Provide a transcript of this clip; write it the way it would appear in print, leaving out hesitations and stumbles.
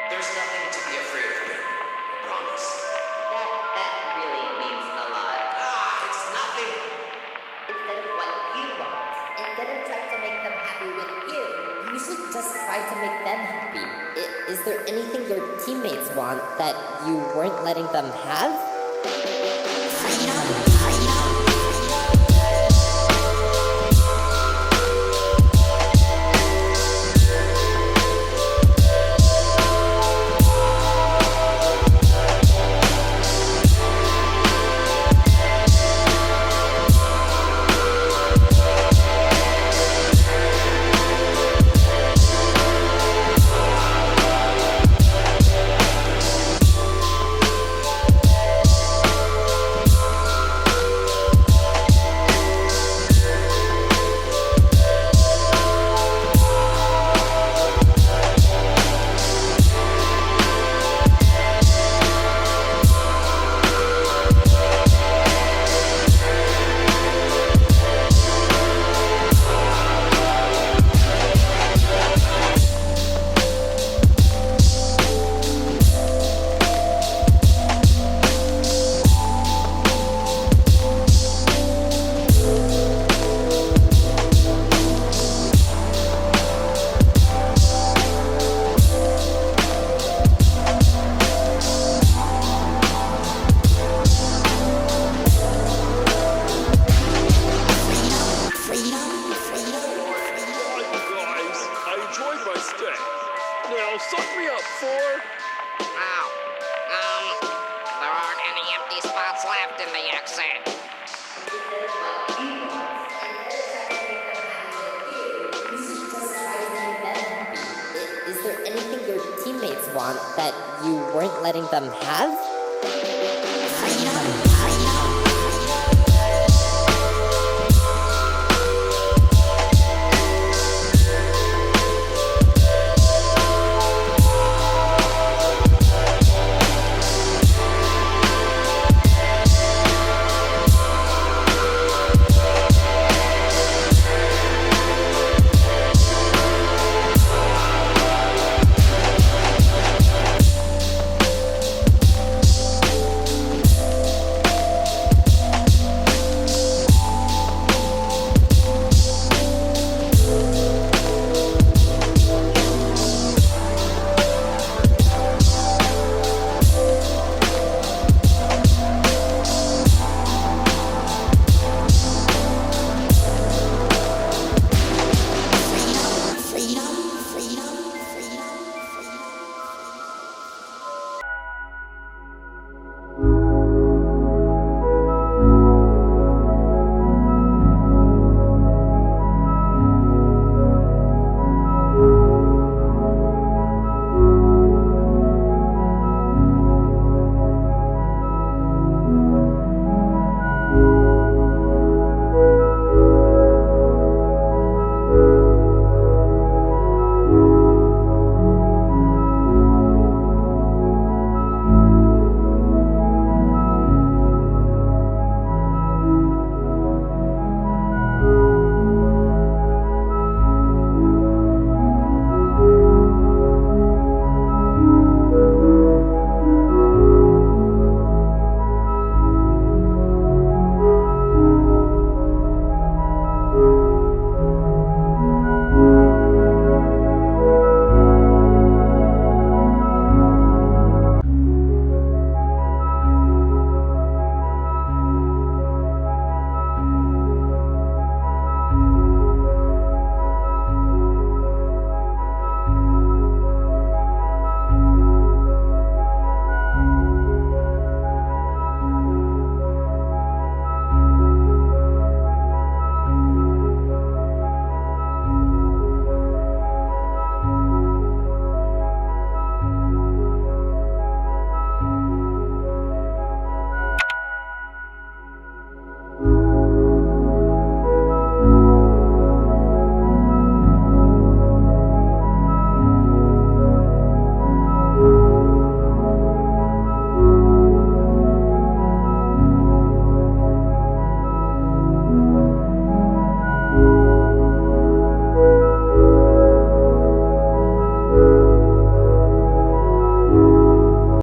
There's nothing to be afraid of here. Promise. That really means a lot. It's nothing. Instead of what you want, instead of trying to make them happy with you, you should just try to make them happy. Is there anything your teammates want that you weren't letting them have? Freedom. Now, suck me up, Thor. There aren't any empty spots left in the exit. Is there anything your teammates want that you weren't letting them have?